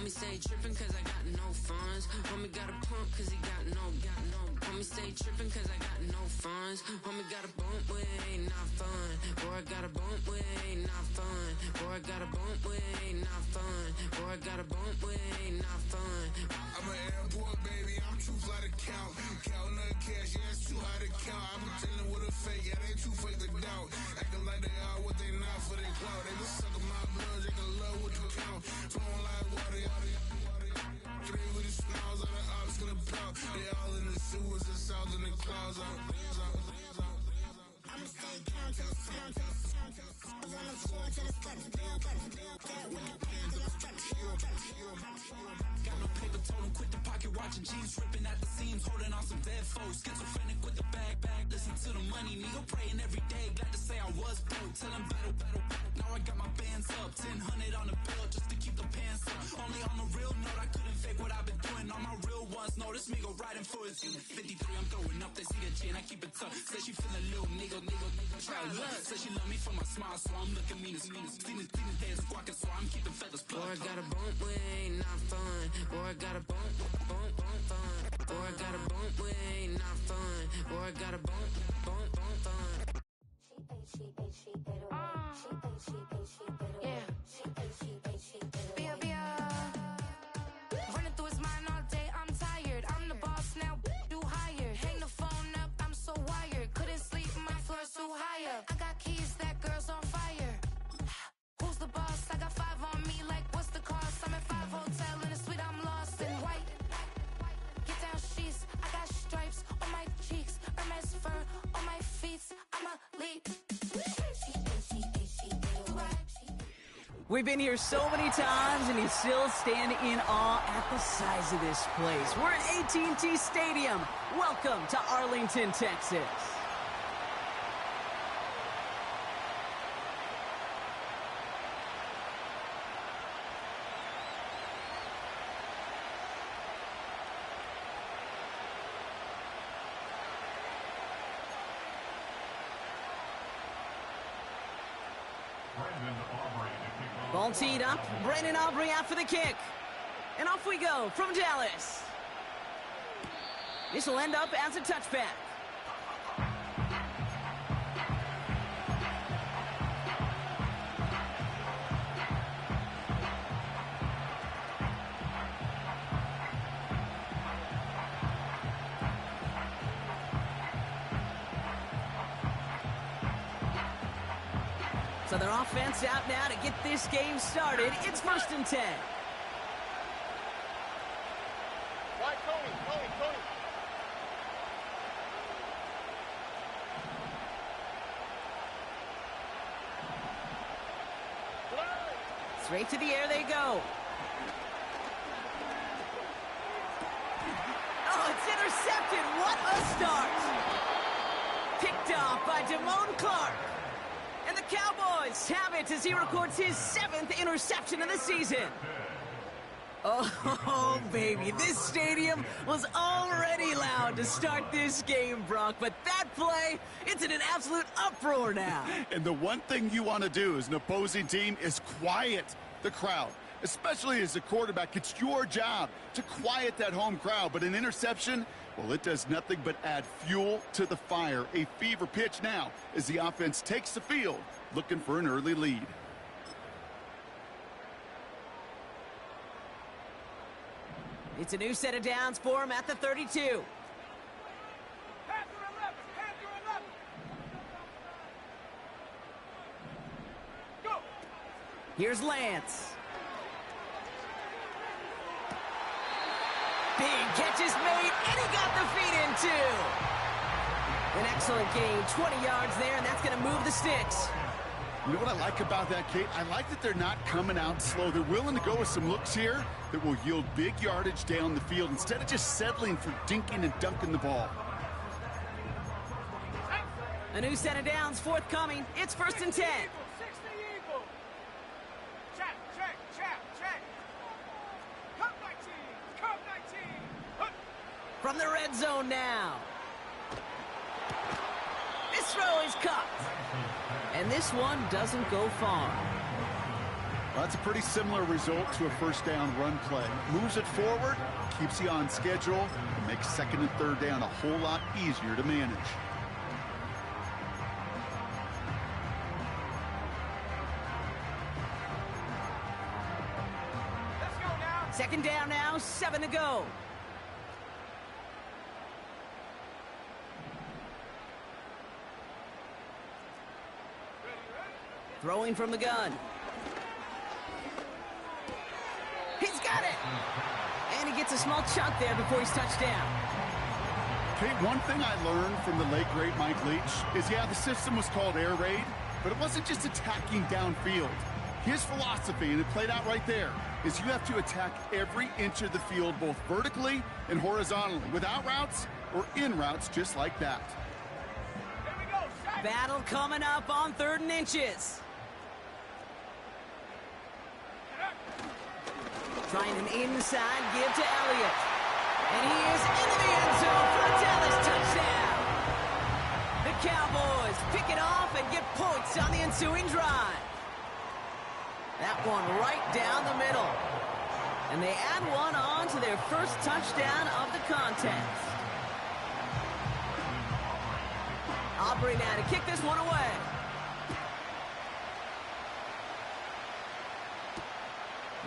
Homie stay trippin' cause I got no funds. Homie got a pump cause he got no. Homie stay trippin' cause I got no funds. Homie got a bump with ain't not fun. Boy, I got a bump with ain't not fun. Boy, I got a bump with ain't not fun. Boy, I got a bump with ain't not fun. I'm an airport baby, I'm too fly to count. Counting the cash, yeah, it's too high to count. I'm pretending with a fake, yeah, they too fake to doubt. Acting like they are what they not for their clout. They been sucking my blood, drinking love with the count. Flowing like water, three with the smiles on the ops gonna pout. They all in the sewers, the south in the clouds. I'ma stay down to the sound, to the sound, to the sound. On the floor to the steps, build, got no paper, told him quit the pocket, watching jeans ripping at the seams, holding on some dead foes. Schizophrenic with the bag, listen to the money, nigga praying every day. Glad to say I was broke, tell him battle. Now I got my bands up, 1000 on the bill just to keep the pants up. Only on the real note, I couldn't fake what I've been doing. All my real ones know this me go riding for his 53, I'm throwing up, they see the chain, I keep it tough. Say she feeling little nigga, try to look. Say she love me for my smile, so I'm looking mean as Seen his head squawking, so I'm keeping feathers plucked. Boy, I got a bump with ain't not fun. Boy, I got a bump fun. Boy, I got a bump with ain't not fun. Boy, I got a bump fun. Running through his mind all day, I'm tired. I'm the boss now, do higher. Hang the phone up, I'm so wired. Couldn't sleep, my floor's too higher. I got keys, that girl's on fire. Who's the boss? I got 5 on me, like what's the cost? I'm at 5 hotel in a suite, I'm lost in white. Get down sheets, I got stripes on my cheeks, Hermes fur on my feet. I'm a leap. We've been here so many times, and you still stand in awe at the size of this place. We're at AT&T Stadium. Welcome to Arlington, Texas. Ball teed up. Brandon Aubrey out for the kick. And off we go from Dallas. This will end up as a touchback. So their offense out now to get this game started. It's 1st and 10. Right, Tony. Straight to the air they go. Oh, it's intercepted. What a start. Picked off by Damone Clark. And the Cowboys have it as he records his 7th interception of the season. Oh, baby, this stadium was already loud to start this game, Brock, but that play, it's in an absolute uproar now. And the one thing you want to do as an opposing team is quiet the crowd, especially as a quarterback. It's your job to quiet that home crowd, but an interception, well, it does nothing but add fuel to the fire. A fever pitch now as the offense takes the field, looking for an early lead. It's a new set of downs for him at the 32. Here's Lance. Big catch is made, and he got the feet in too. An excellent gain, 20 yards there, and that's going to move the sticks. You know what I like about that, Kate? I like that they're not coming out slow. They're willing to go with some looks here that will yield big yardage down the field instead of just settling for dinking and dunking the ball. A new set of downs forthcoming. It's 1st and 10. From the red zone now. This throw is caught. And this one doesn't go far. That's a pretty similar result to a first down run play. Moves it forward, keeps you on schedule, and makes second and third down a whole lot easier to manage. Second down now, 7 to go. Throwing from the gun. He's got it! And he gets a small chunk there before he's touched down. Okay, one thing I learned from the late, great Mike Leach is, yeah, the system was called air raid, but it wasn't just attacking downfield. His philosophy, and it played out right there, is you have to attack every inch of the field, both vertically and horizontally, without routes or in routes just like that. Battle coming up on 3rd and inches. Trying an inside give to Elliott. And he is into the end zone for a Dallas touchdown. The Cowboys pick it off and get points on the ensuing drive. That one right down the middle. And they add one on to their first touchdown of the contest. Aubrey now to kick this one away.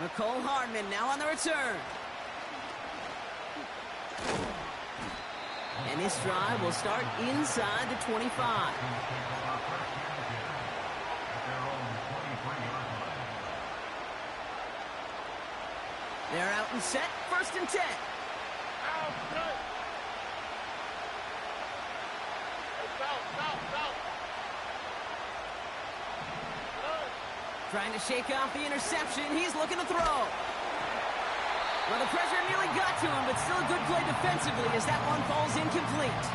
Nicole Hardman now on the return. And this drive will start inside the 25. They're out and set, 1st and 10. Trying to shake off the interception. He's looking to throw. Well, the pressure nearly got to him, but still a good play defensively as that one falls incomplete.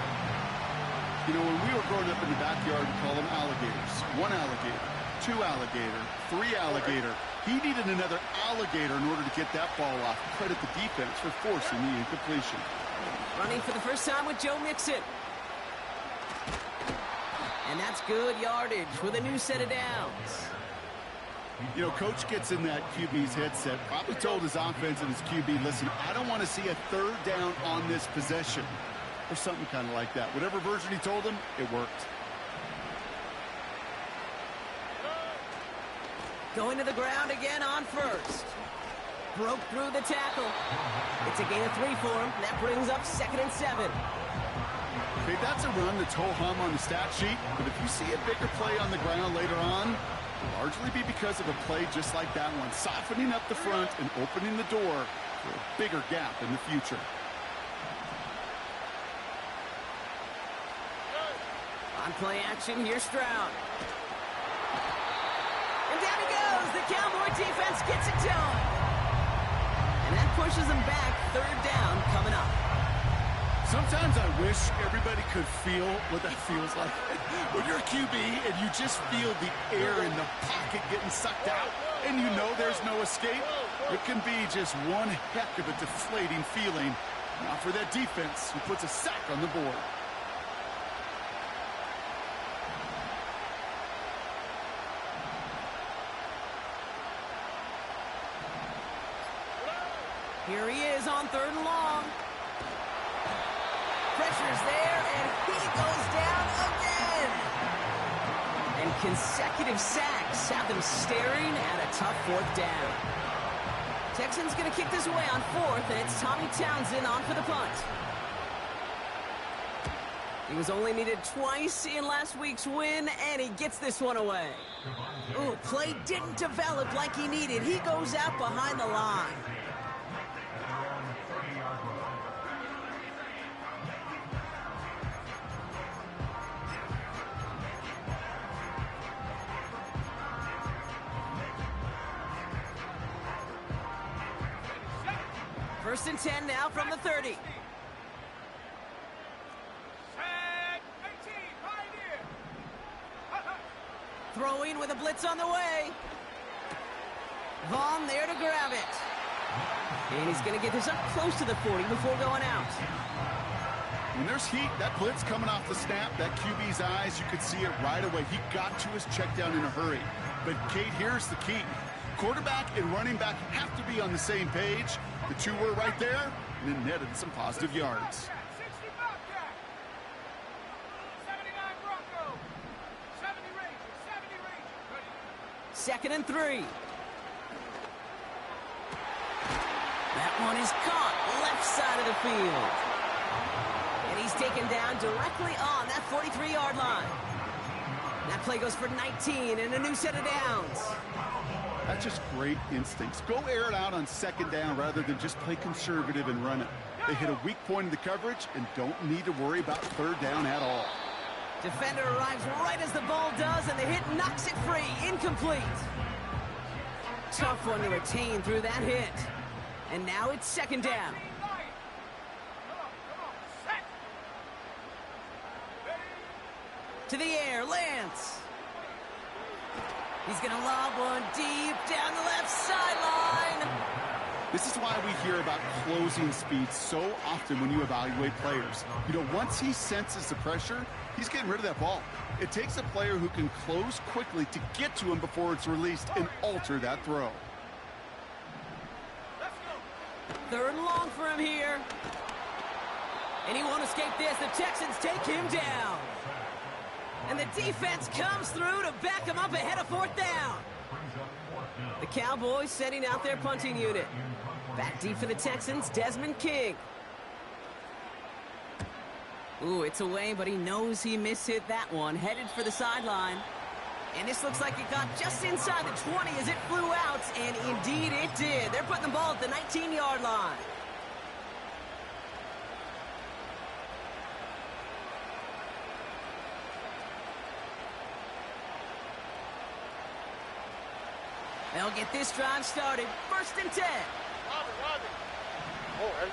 You know, when we were growing up in the backyard, we call them alligators. 1 alligator, 2 alligator, 3 alligator. He needed another alligator in order to get that ball off. Credit the defense for forcing the incompletion. Running for the first time with Joe Mixon. And that's good yardage with a new set of downs. You know, coach gets in that QB's headset, probably told his offense and his QB, listen, I don't want to see a 3rd down on this possession. Or something kind of like that. Whatever version he told him, it worked. Going to the ground again on 1st. Broke through the tackle. It's a gain of 3 for him. That brings up 2nd and 7. Okay, that's a run that's ho-hum on the stat sheet, but if you see a bigger play on the ground later on, it'll largely be because of a play just like that one, softening up the front and opening the door for a bigger gap in the future. On play action, here's Stroud. And down he goes. The Cowboy defense gets it to him. And that pushes them back. 3rd down coming up. Sometimes I wish everybody could feel what that feels like. When you're a QB and you just feel the air in the pocket getting sucked out and you know there's no escape, it can be just one heck of a deflating feeling. Now for that defense who puts a sack on the board. Here he is on 3rd and long. Pressure's there, and he goes down again. And consecutive sacks have them staring at a tough 4th down. Texans going to kick this away on 4th, and it's Tommy Townsend on for the punt. He was only needed twice in last week's win, and he gets this one away. Ooh, play didn't develop like he needed. He goes out behind the line. First and 10 now from the 30. Throwing with a blitz on the way. Vaughn there to grab it. And he's going to get this up close to the 40 before going out. When there's heat, that blitz coming off the snap, that QB's eyes, you could see it right away. He got to his check down in a hurry. But, Kate, here's the key. quarterback and running back have to be on the same page. The two were right there, and it netted some positive yards. 60 Bobcat. 79 Bronco. 70 Ranger. 70 Ranger. Ready. 2nd and 3. That one is caught left side of the field. And he's taken down directly on that 43-yard line. That play goes for 19 and a new set of downs. That's just great instincts. Go air it out on 2nd down rather than just play conservative and run it. They hit a weak point in the coverage and don't need to worry about 3rd down at all. Defender arrives right as the ball does, and the hit knocks it free. Incomplete. Tough one to retain through that hit. And now it's 2nd down. Come on. Set. Ready. To the air, Lance. He's going to lob one deep down the left sideline. This is why we hear about closing speed so often when you evaluate players. You know, once he senses the pressure, he's getting rid of that ball. It takes a player who can close quickly to get to him before it's released and alter that throw. 3rd and long for him here. And he won't escape this. The Texans take him down. And the defense comes through to back him up ahead of 4th down. The Cowboys setting out their punting unit. Back deep for the Texans, Desmond King. Ooh, it's away, but he knows he mishit that one. Headed for the sideline. And this looks like it got just inside the 20 as it flew out, and indeed it did. They're putting the ball at the 19-yard line. They'll get this drive started. 1st and 10. Robbie. Oh, hey.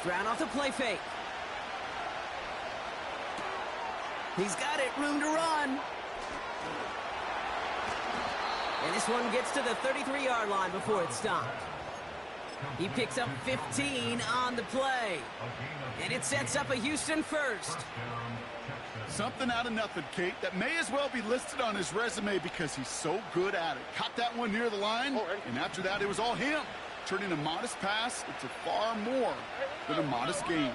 Stroud off the play fake. He's got it, room to run. And this one gets to the 33-yard line before it's stopped. He picks up 15 on the play. And it sets up a Houston first. Something out of nothing, Kate, that may as well be listed on his resume because he's so good at it. Caught that one near the line, and after that, it was all him. Turning a modest pass into far more than a modest gain.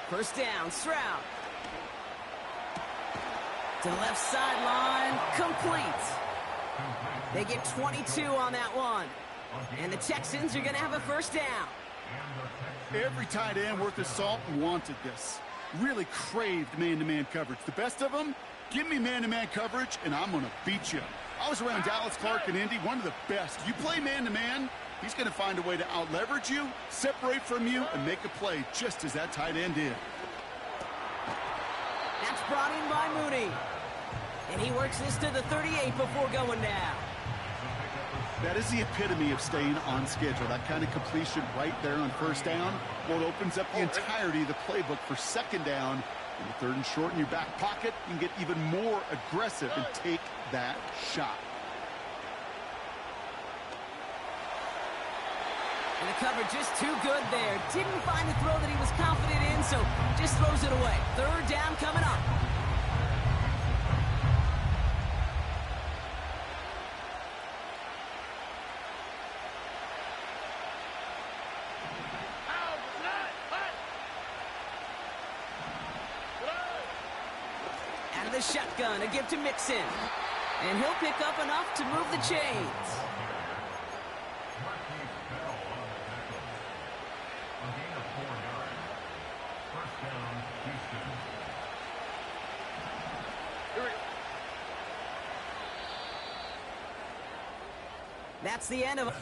1st down, Stroud. To the left sideline, complete. They get 22 on that one. And the Texans are going to have a 1st down. Every tight end worth his salt wanted this. Really craved man-to-man coverage. The best of them, give me man-to-man coverage, and I'm going to beat you. I was around Dallas Clark and Indy, one of the best. You play man-to-man, he's going to find a way to out-leverage you, separate from you, and make a play just as that tight end did. That's brought in by Mooney. And he works this to the 38 before going down. That is the epitome of staying on schedule. That kind of completion right there on 1st down. Well, it opens up the entirety of the playbook for 2nd down. In the 3rd and short in your back pocket, you can get even more aggressive and take that shot. And the coverage is too good there. Didn't find the throw that he was confident in, so just throws it away. 3rd down coming up. Out of the shotgun, a give to Mixon. And he'll pick up enough to move the chains. That's the end of it.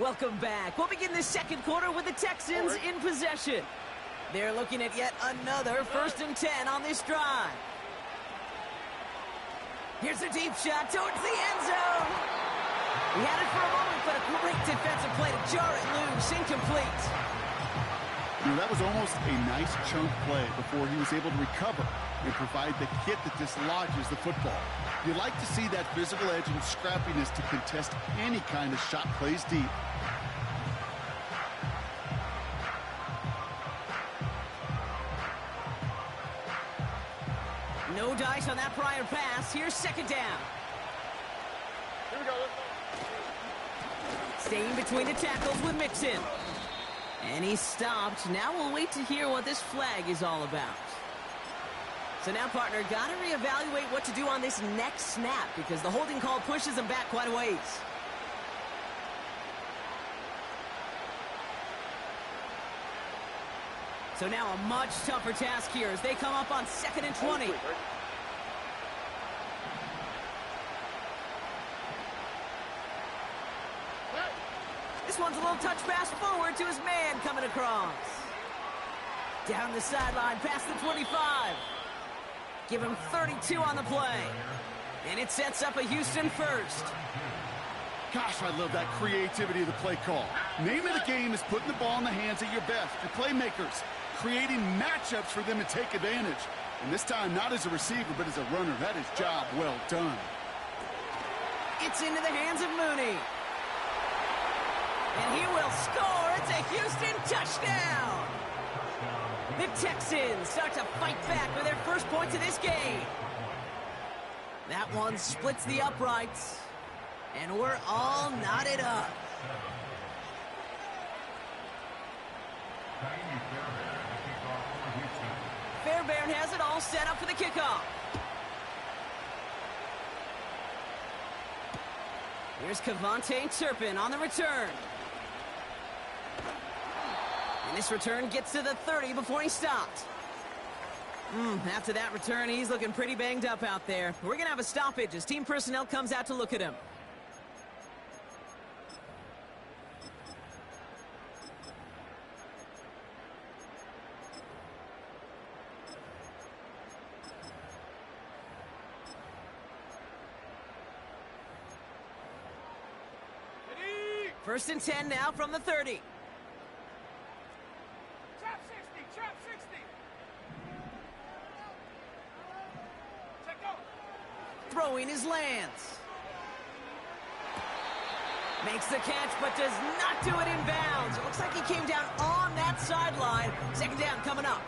Welcome back. We'll begin the 2nd quarter with the Texans in possession. They're looking at yet another 1st and 10 on this drive. Here's a deep shot towards the end zone. He had it for a moment, but a great defensive play to jar it loose. Incomplete. You know, that was almost a nice chunk play before he was able to recover and provide the hit that dislodges the football. You like to see that physical edge and scrappiness to contest any kind of shot plays deep. No dice on that prior pass. Here's second down. Here we go. Staying between the tackles with Mixon. And he's stopped. Now we'll wait to hear what this flag is all about. So now, partner, got to reevaluate what to do on this next snap because the holding call pushes him back quite a ways. So now a much tougher task here as they come up on 2nd and 20. This one's a little touch pass forward to his man coming across. Down the sideline, past the 25. Give him 32 on the play. And it sets up a Houston first. Gosh, I love that creativity of the play call. Name of the game is putting the ball in the hands of your best, your playmakers, creating matchups for them to take advantage. And this time, not as a receiver, but as a runner. That is job well done. It's into the hands of Mooney. And he will score. It's a Houston touchdown. The Texans start to fight back with their first points of this game. That one splits the uprights. And we're all knotted up. Fairbairn has it all set up for the kickoff. Here's Kevontae Turpin on the return. And this return gets to the 30 before he stopped. After that return, he's looking pretty banged up out there. We're going to have a stoppage as team personnel comes out to look at him. First and 10 now from the 30. Trap 60, trap 60. Check go. Throwing his Lance. Makes the catch, but does not do it in bounds. It looks like he came down on that sideline. Second down coming up.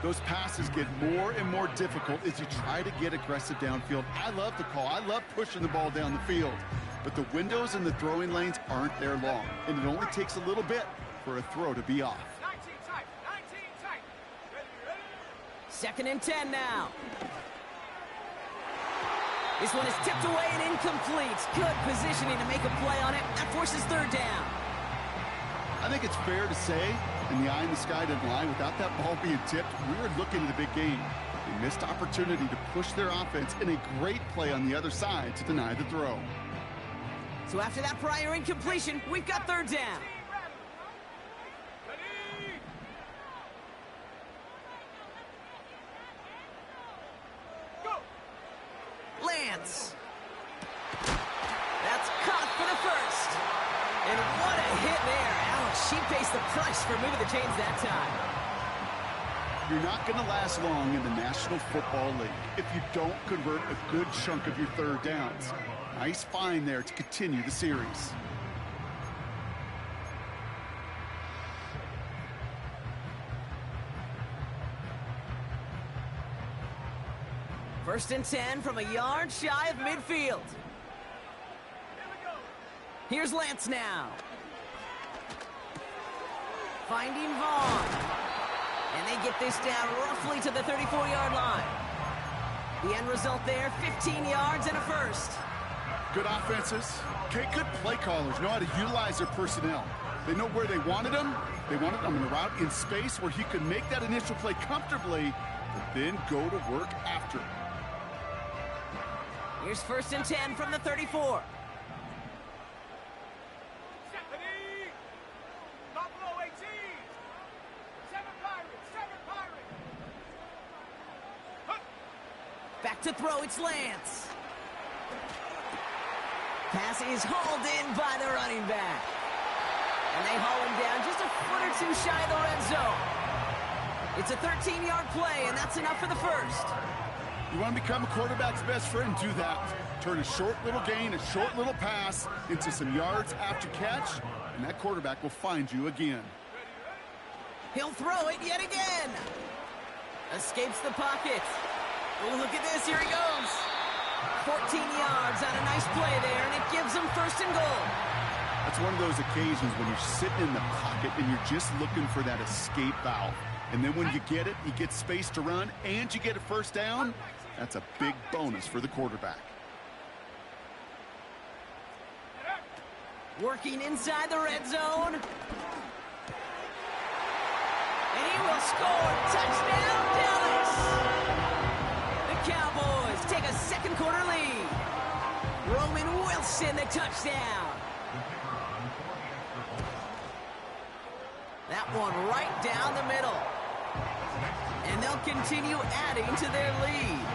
Those passes get more and more difficult as you try to get aggressive downfield. I love the call. I love pushing the ball down the field. But the windows in the throwing lanes aren't there long, and it only takes a little bit for a throw to be off. 19 tight, 19 tight. Ready. Second and 10 now. This one is tipped away and incomplete. Good positioning to make a play on it. That forces third down. I think it's fair to say, and the eye in the sky didn't lie, without that ball being tipped, we were looking at a big game. They missed opportunity to push their offense, and a great play on the other side to deny the throw. So after that prior incompletion, we've got third down. Ready. Go. Lance. That's caught for the first. And what a hit there. Ouch, she pays the price for moving the chains that time. You're not going to last long in the National Football League if you don't convert a good chunk of your third downs. Nice find there to continue the series. First and 10 from a yard shy of midfield. Here's Lance now. Finding Vaughn. And they get this down roughly to the 34-yard line. The end result there, 15 yards and a first. Good offenses. Okay, good play callers know how to utilize their personnel. They know where they wanted them. They wanted them in a route in space where he could make that initial play comfortably, but then go to work after. Here's first and 10 from the 34. Ready. Top below 18. 7 Pirates, 7 Pirates. Hup. Back to throw, it's Lance. Pass is hauled in by the running back. And they haul him down just a foot or two shy of the red zone. It's a 13-yard play, and that's enough for the first. You want to become a quarterback's best friend? Do that. Turn a short little gain, a short little pass into some yards after catch, and that quarterback will find you again. He'll throw it yet again. Escapes the pocket. Oh, look at this. Here he goes. 14 yards on a nice play there, and it gives him first and goal. That's one of those occasions when you're sitting in the pocket and you're just looking for that escape valve. And then when you get it, you get space to run, and you get a first down. That's a big bonus for the quarterback. Working inside the red zone. And he will score. Touchdown, Dallas! The Cowboys take a second quarter lead. Roman Wilson, the touchdown. That one right down the middle. And they'll continue adding to their lead.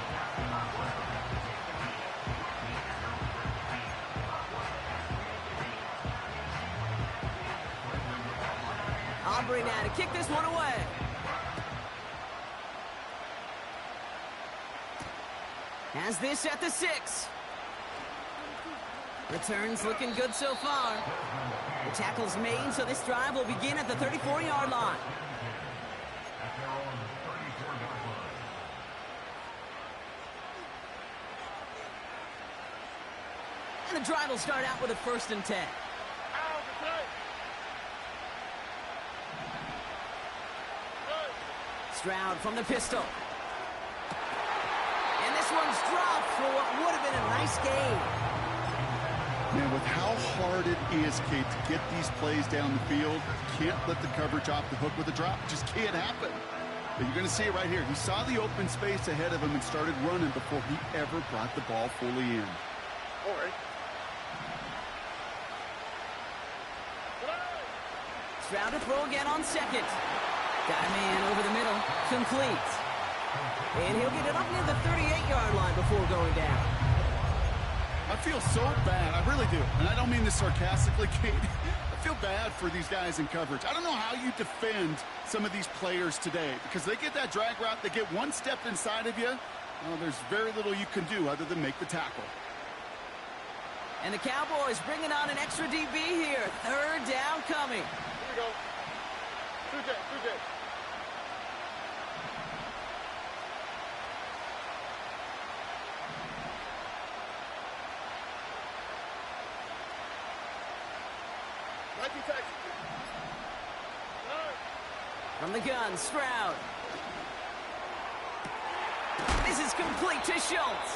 Aubrey now to kick this one away. Has this at the 6. Returns looking good so far. The tackle's made, so this drive will begin at the 34-yard line. And the drive will start out with a 1st and 10. Stroud from the pistol. And this one's dropped for what would have been a nice game. Man, with how hard it is, Kate, to get these plays down the field, can't let the coverage off the hook with a drop. It just can't happen. But you're going to see it right here. He saw the open space ahead of him and started running before he ever brought the ball fully in. All right. Stroud to throw again on 2nd. Got a man over the middle. Complete. And he'll get it up near the 38-yard line before going down. I feel so bad. I really do. And I don't mean this sarcastically, Kate. I feel bad for these guys in coverage. I don't know how you defend some of these players today because they get that drag route, they get one step inside of you. Well, there's very little you can do other than make the tackle. And the Cowboys bringing on an extra DB here. 3rd down coming. Here we go. 2J. From the gun, Stroud. This is complete to Schultz.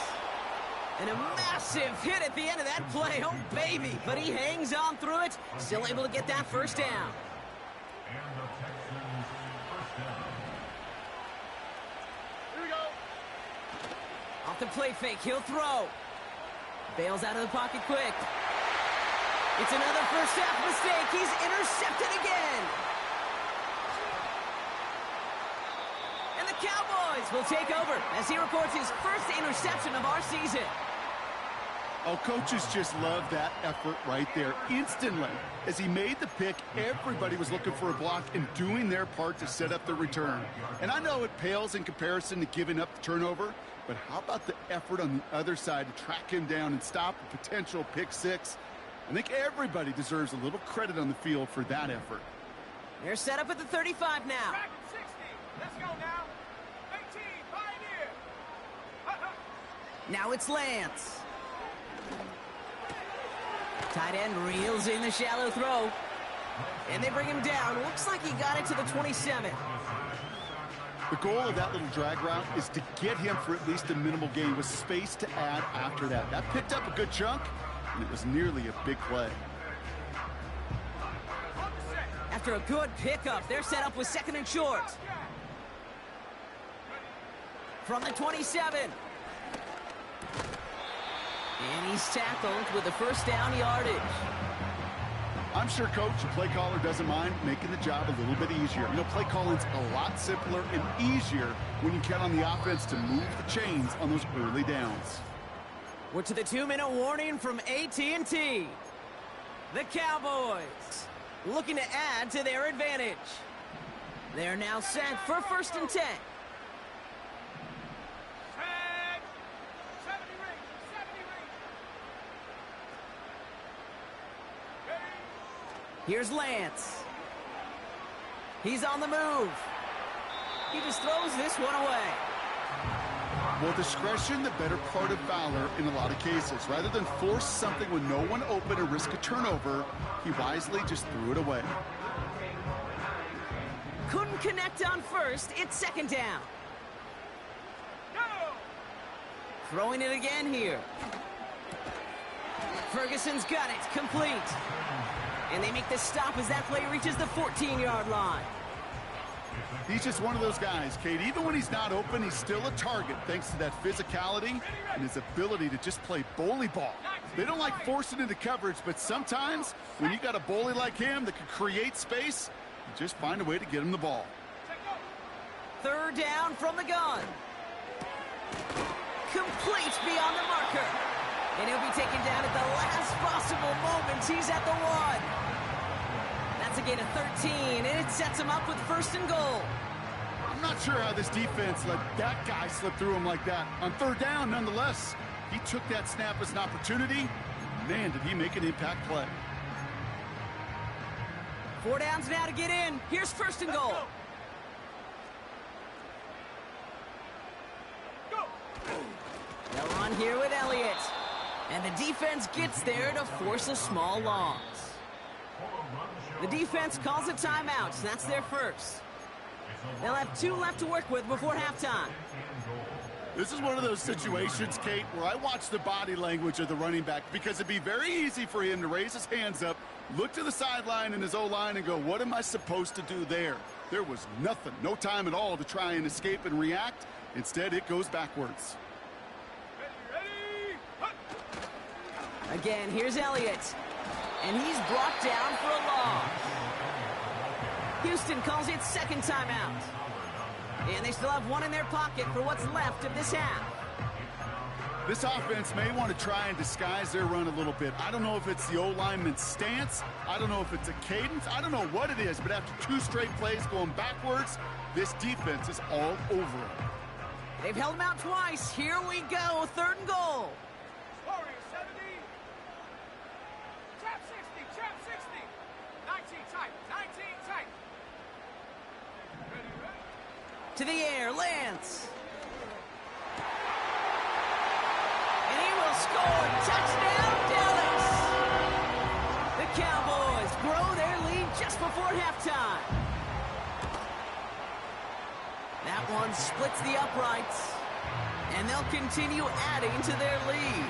And a massive hit at the end of that play. Oh, baby. But he hangs on through it. Still able to get that first down. Here we go. Off the play fake. He'll throw. Bails out of the pocket quick. It's another first half mistake. He's intercepted again. And the Cowboys will take over as he records his first interception of our season. Oh, coaches just love that effort right there. Instantly, as he made the pick, everybody was looking for a block and doing their part to set up the return. And I know it pales in comparison to giving up the turnover, but how about the effort on the other side to track him down and stop a potential pick 6? I think everybody deserves a little credit on the field for that effort. They're set up at the 35 now. Back at 60. Let's go now. 18, Pioneer. Now it's Lance. Tight end reels in the shallow throw. And they bring him down. Looks like he got it to the 27. The goal of that little drag route is to get him for at least a minimal gain with space to add after that. That picked up a good chunk, and it was nearly a big play. After a good pickup, they're set up with 2nd and short. From the 27. And he's tackled with the first down yardage. I'm sure, Coach, the play caller doesn't mind making the job a little bit easier. You know, play calling's a lot simpler and easier when you count on the offense to move the chains on those early downs. We're to the 2-minute warning from AT&T. The Cowboys looking to add to their advantage. They're now set for 1st and 10. Set. 70 range. 70 range. Ready. Here's Lance. He's on the move. He just throws this one away. Well, discretion, the better part of valor in a lot of cases. Rather than force something with no one open and risk a turnover, he wisely just threw it away. Couldn't connect on 1st. It's 2nd down. Go. Throwing it again here. Ferguson's got it. Complete. And they make the stop as that play reaches the 14-yard line. He's just one of those guys, Kate. Even when he's not open, he's still a target thanks to that physicality and his ability to just play bully ball. They don't like forcing into coverage, but sometimes when you got a bully like him that can create space, you just find a way to get him the ball. 3rd down from the gun. Complete beyond the marker. And he'll be taken down at the last possible moment. He's at the 1. That's a gain of 13, and it sets him up with 1st and goal. I'm not sure how this defense let that guy slip through him like that. On 3rd down, nonetheless, he took that snap as an opportunity. Man, did he make an impact play. 4 downs now to get in. Here's 1st and goal. Go. They'll run here with Elliott. And the defense gets there to force a small loss. The defense calls a timeout. That's their first. They'll have 2 left to work with before halftime. This is one of those situations, Kate, where I watch the body language of the running back because it'd be very easy for him to raise his hands up, look to the sideline in his O-line and go, what am I supposed to do there? There was nothing, no time at all to try and escape and react. Instead, it goes backwards. Again, here's Elliott. And he's brought down for a loss. Houston calls it 2nd timeout. And they still have 1 in their pocket for what's left of this half. This offense may want to try and disguise their run a little bit. I don't know if it's the O-lineman's stance. I don't know if it's a cadence. I don't know what it is, but after 2 straight plays going backwards, this defense is all over it. They've held him out twice. Here we go, 3rd and goal. Warrior 70. Trap 60. Trap 60. 19 tight. 19 tight. Ready, ready. To the air, Lance. And he will score. Touchdown, Dallas. The Cowboys grow their lead just before halftime. That one splits the uprights. And they'll continue adding to their lead.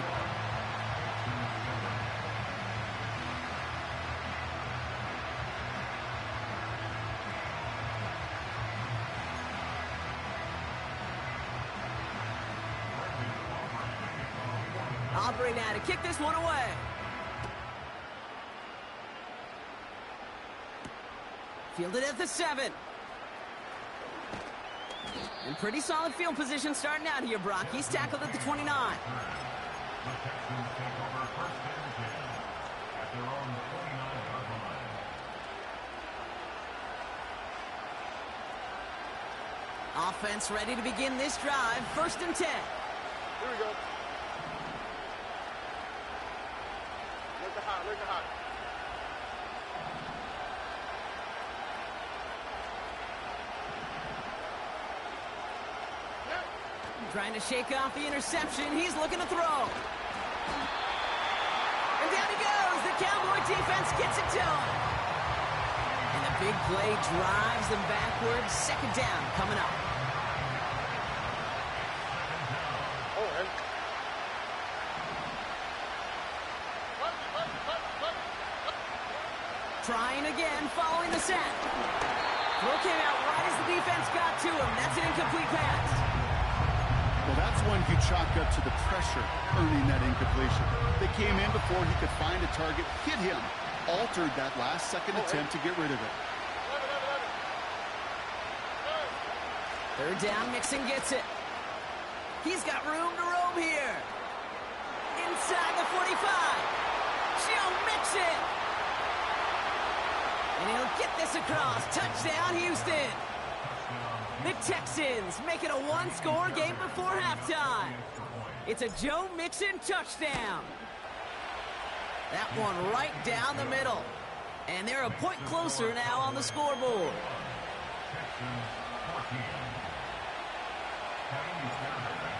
Aubrey now to kick this one away. Fielded at the 7. And pretty solid field position starting out here, Brock. He's tackled at the 29. The Texans take over 1st and 10 at their own 29-yard line. Offense ready to begin this drive. 1st and 10. Here we go. Look at hot. Look at hot. Trying to shake off the interception. He's looking to throw. And down he goes. The Cowboy defense gets it to him. And the big play drives them backwards. 2nd down coming up. Trying again, following the sack. Throw came out right as the defense got to him. That's an incomplete pass. Well, that's one you chalk up to the pressure earning that incompletion. They came in before he could find a target, hit him, altered that last-second attempt to get rid of it. 3rd down, Mixon gets it. He's got room to roam here. Inside the 45. Joe Mixon. Get this across. Touchdown, Houston. The Texans make it a one-score game before halftime. It's a Joe Mixon touchdown. That one right down the middle. And they're a point closer now on the scoreboard.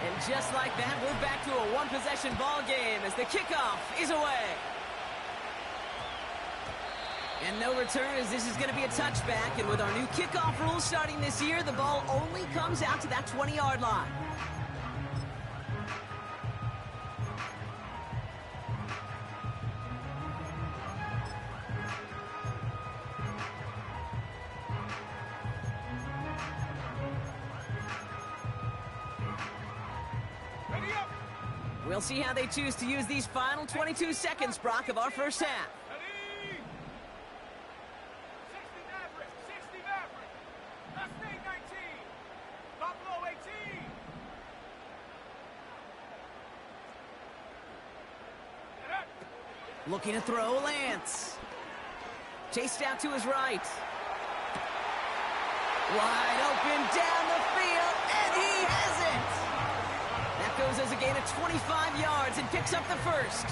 And just like that, we're back to a one-possession ball game as the kickoff is away. And no return, as this is going to be a touchback. And with our new kickoff rules starting this year, the ball only comes out to that 20-yard line. Ready up. We'll see how they choose to use these final 22 seconds, Brock, of our first half. Ready. 60 Maverick. 60 Maverick. Mustang 19. Buffalo 18. Get up. Looking to throw, Lance. Chased out to his right. Wide open down the field, and he has it! That goes as a gain of 25 yards and picks up the first.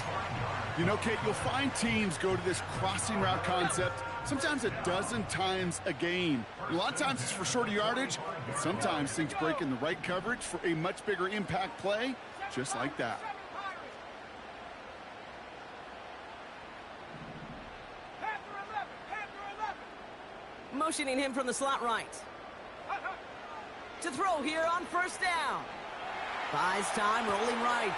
You know, Kate, you'll find teams go to this crossing route concept sometimes a dozen times a game. A lot of times it's for shorter yardage, but sometimes things break in the right coverage for a much bigger impact play, just like that. Panther 11. Panther 11. Motioning him from the slot right. To throw here on first down. Buys time, rolling right.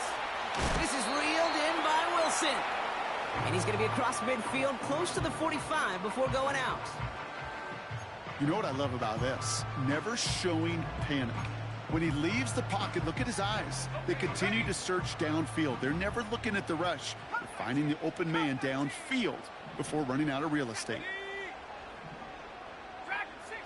This is reeled in by Wilson. And he's going to be across midfield, close to the 45 before going out. You know what I love about this? Never showing panic. When he leaves the pocket, look at his eyes. They continue to search downfield. They're never looking at the rush. They're finding the open man downfield before running out of real estate. Dragon 60.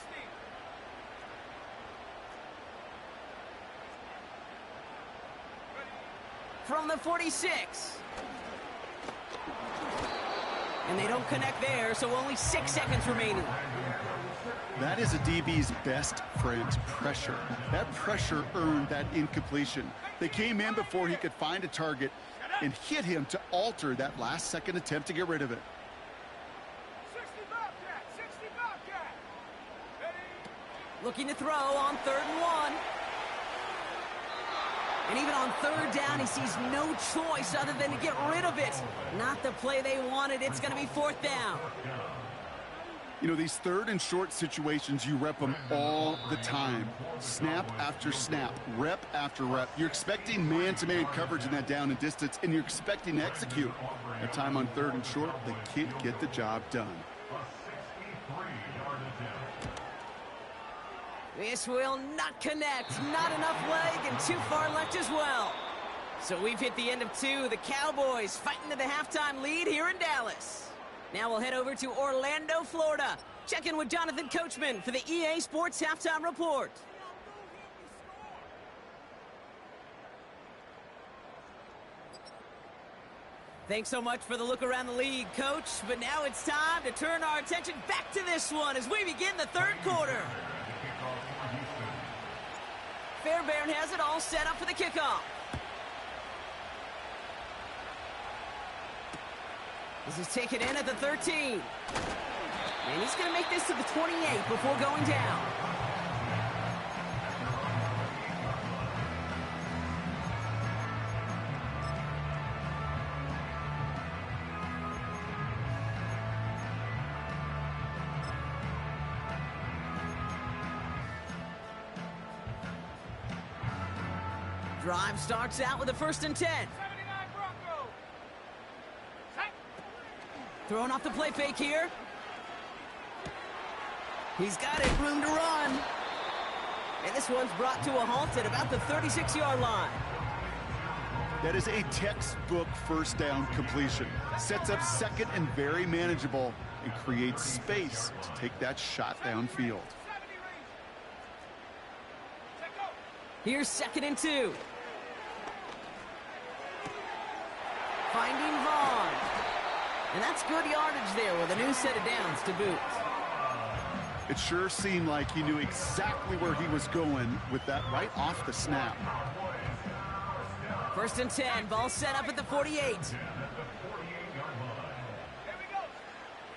From the 46. And they don't connect there, so only 6 seconds remaining. That is a DB's best friend, pressure. That pressure earned that incompletion. They came in before he could find a target and hit him to alter that last-second attempt to get rid of it. 60 Bobcat. 60 Bobcat. Ready. Looking to throw on 3rd and 1. And even on 3rd down, he sees no choice other than to get rid of it. Not the play they wanted. It's going to be 4th down. You know, these 3rd and short situations, you rep them all the time. Snap after snap, rep after rep. You're expecting man-to-man coverage in that down and distance, and you're expecting to execute. That time on 3rd and short, they can't get the job done. This will not connect. Not enough leg and too far left as well. So we've hit the end of 2. The Cowboys fighting to the halftime lead here in Dallas. Now we'll head over to Orlando, Florida. Check in with Jonathan Coachman for the EA Sports Halftime Report. Thanks so much for the look around the league, Coach. But now it's time to turn our attention back to this one as we begin the 3rd quarter. Fairbairn has it all set up for the kickoff. This is taken in at the 13. And he's going to make this to the 28 before going down. Drive starts out with a 1st and 10. 79 Broncos. Set. Throwing off the play fake here. He's got it, room to run. And this one's brought to a halt at about the 36-yard line. That is a textbook 1st down completion. Sets up 2nd and very manageable and creates space to take that shot downfield. 70 range. Set go. Here's 2nd and 2. Finding Vaughn. And that's good yardage there with a new set of downs to boot. It sure seemed like he knew exactly where he was going with that right off the snap. 1st and 10, ball set up at the 48.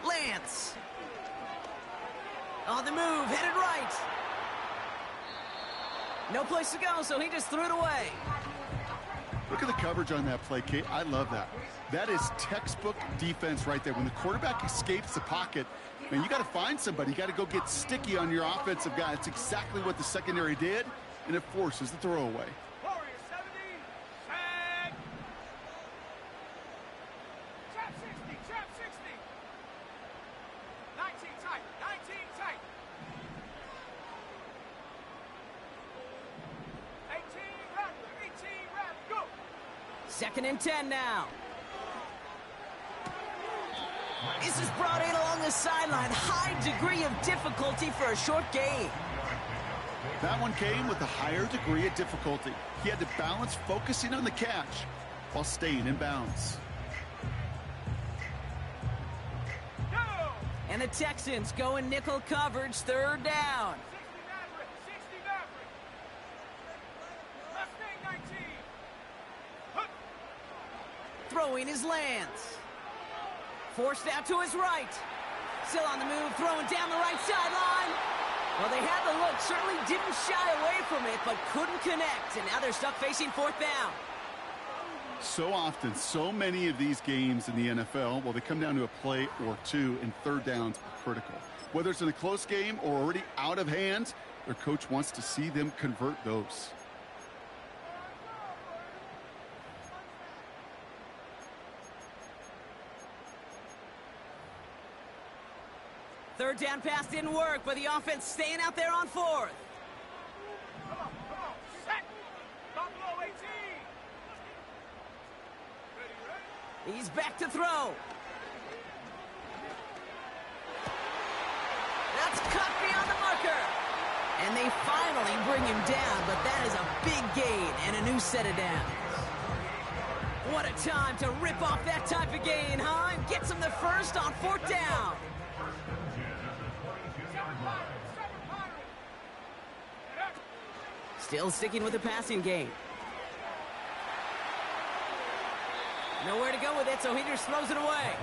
Lance. On the move, headed right. No place to go, so he just threw it away. Look at the coverage on that play, Kate. I love that. That is textbook defense right there. When the quarterback escapes the pocket, man, you got to find somebody. You got to go get sticky on your offensive guy. That's exactly what the secondary did, and it forces the throwaway. Warrior 70, tag. Trap 60, trap 60. 19 tight, 19 tight. 18 Rattler, 18 Rattler, go. 2nd and 10 now. This is brought in along the sideline. High degree of difficulty for a short gain. That one came with a higher degree of difficulty. He had to balance focusing on the catch while staying in bounds. Go. And the Texans go in nickel coverage, 3rd down. 60 Maverick, 60 Maverick. Mustang 19. Hup. Throwing his Lance. Forced out to his right. Still on the move, throwing down the right sideline. Well, they had the look, certainly didn't shy away from it, but couldn't connect. And now they're stuck facing 4th down. So often, so many of these games in the NFL, well, they come down to a play or two, and 3rd downs are critical. Whether it's in a close game or already out of hand, their coach wants to see them convert those. Third down pass didn't work, but the offense staying out there on 4th. Come on, set. Buffalo 18. Ready. He's back to throw. That's cut beyond the marker. And they finally bring him down, but that is a big gain and a new set of downs. What a time to rip off that type of gain, huh? And gets him the first on 4th down. Still sticking with the passing game. Nowhere to go with it, so he just throws it away.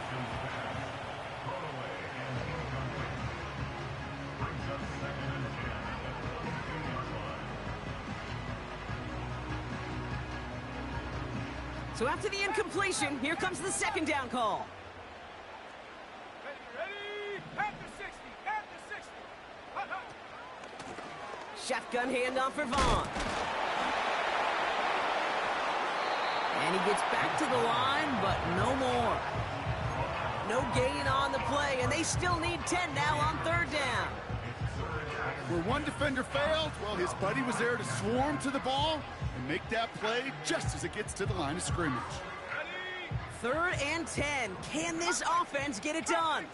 So after the incompletion, here comes the 2nd down call. Ready. Panther 60. Panther 60. Hut, hut. Shotgun handoff for Vaughn. And he gets back to the line, but no more. No gain on the play, and they still need 10 now on 3rd down. Where one defender failed, well, his buddy was there to swarm to the ball and make that play just as it gets to the line of scrimmage. Ready. 3rd and 10. Can this offense get it done?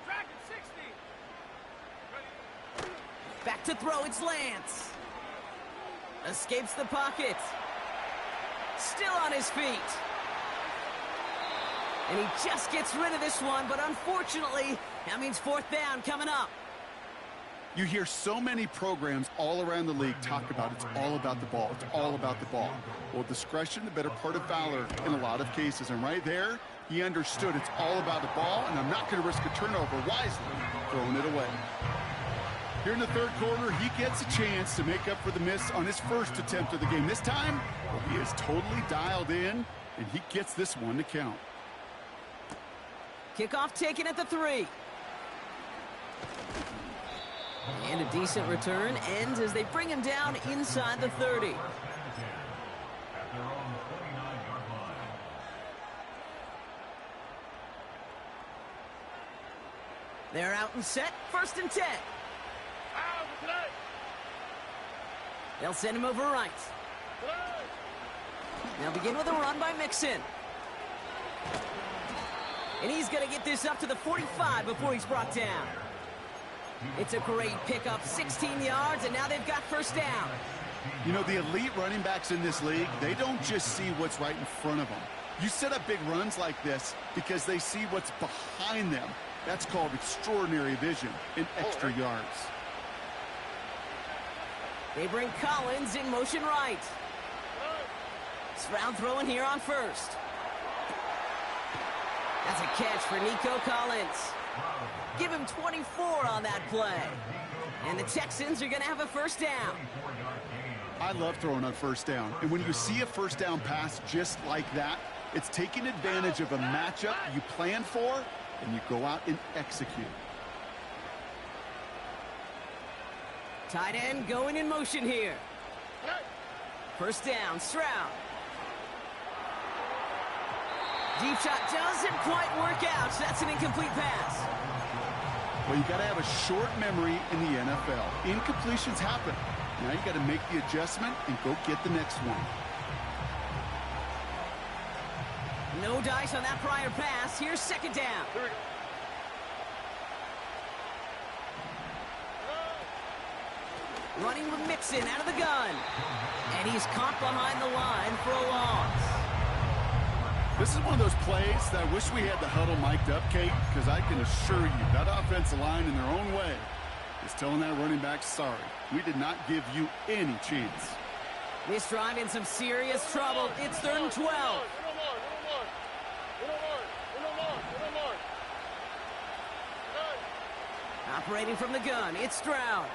Dragon 60. Ready. Back to throw, it's Lance. Escapes the pocket. Still on his feet. And he just gets rid of this one, but unfortunately, that means 4th down coming up. You hear so many programs all around the league talk about it's all about the ball. It's all about the ball. Well, discretion, the better part of valor in a lot of cases. And right there, he understood it's all about the ball, and I'm not going to risk a turnover wisely, throwing it away. Here in the 3rd quarter, he gets a chance to make up for the miss on his first attempt of the game. This time, well, he is totally dialed in, and he gets this one to count. Kickoff taken at the 3. And a decent return ends as they bring him down inside the 30. They're out and set, 1st and 10. They'll send him over right. They'll begin with a run by Mixon. And he's going to get this up to the 45 before he's brought down. It's a great pickup, 16 yards, and now they've got 1st down. You know, the elite running backs in this league, they don't just see what's right in front of them. You set up big runs like this because they see what's behind them. That's called extraordinary vision in extra yards. They bring Collins in motion right. Stroud throwing here on first. That's a catch for Nico Collins. Give him 24 on that play. And the Texans are going to have a first down. I love throwing on first down. And when you see a first down pass just like that, it's taking advantage of a matchup you plan for, and you go out and execute. Tight end going in motion here. First down, Stroud. Deep shot doesn't quite work out. So that's an incomplete pass. Well, you got to have a short memory in the NFL. Incompletions happen. Now you got to make the adjustment and go get the next one. No dice on that prior pass. Here's second down. Running with Mixon out of the gun. And he's caught behind the line for a loss. This is one of those plays that I wish we had the huddle mic'd up, Kate, because I can assure you that offensive line in their own way is telling that running back, sorry, we did not give you any chance. This drive in some serious trouble. It's 3rd and 12. Operating from the gun, it's Stroud.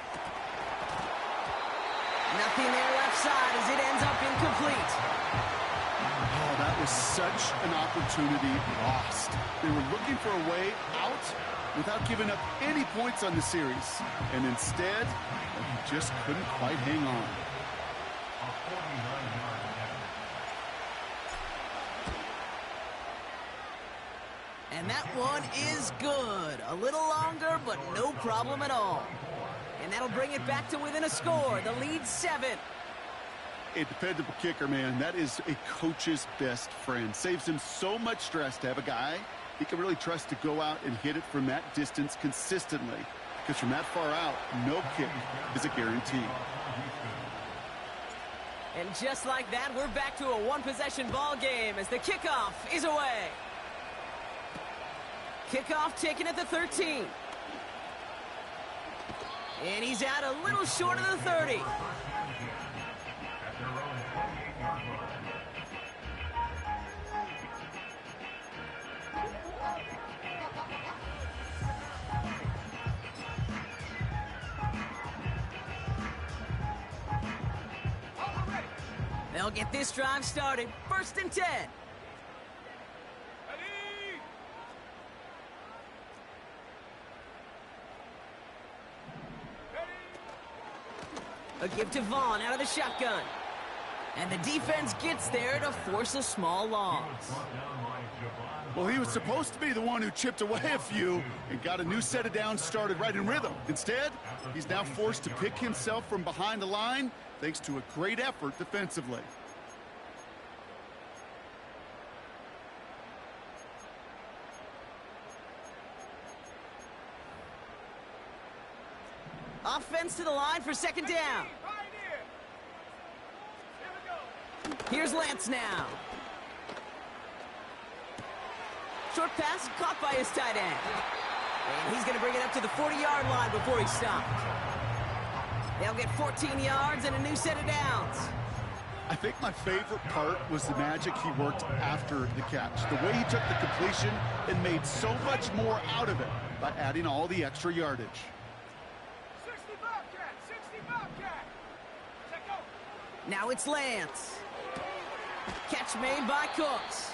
Nothing there left side as it ends up incomplete. Oh, that was such an opportunity lost. They were looking for a way out without giving up any points on the series. And instead, he just couldn't quite hang on. And that one is good. A little longer, but no problem at all. And that'll bring it back to within a score. The lead's 7. A dependable kicker, man. That is a coach's best friend. Saves him so much stress to have a guy he can really trust to go out and hit it from that distance consistently. Because from that far out, no kick is a guarantee. And just like that, we're back to a one-possession ball game as the kickoff is away. Kickoff taken at the 13. And he's out a little short of the 30. They'll get this drive started. 1st and 10. A give to Vaughn out of the shotgun. And the defense gets there to force a small loss. Well, he was supposed to be the one who chipped away a few and got a new set of downs started right in rhythm. Instead, he's now forced to pick himself from behind the line thanks to a great effort defensively. Offense to the line for 2nd down. Here's Lance now. Short pass caught by his tight end. And he's going to bring it up to the 40-yard line before he's stopped. They'll get 14 yards and a new set of downs. I think my favorite part was the magic he worked after the catch. The way he took the completion and made so much more out of it by adding all the extra yardage. 60 Bobcat, 60 Bobcat. Check out. Now it's Lance. Catch made by Cooks.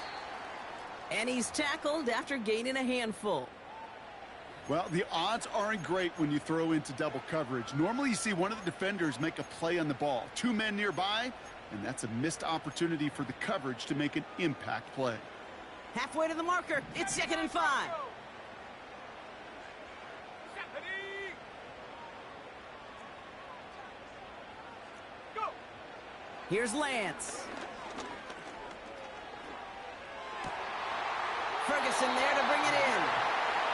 And he's tackled after gaining a handful. Well, the odds aren't great when you throw into double coverage. Normally you see one of the defenders make a play on the ball. 2 men nearby, and that's a missed opportunity for the coverage to make an impact play. Halfway to the marker, it's 2nd and 5. Go. Here's Lance. Ferguson there to bring it in.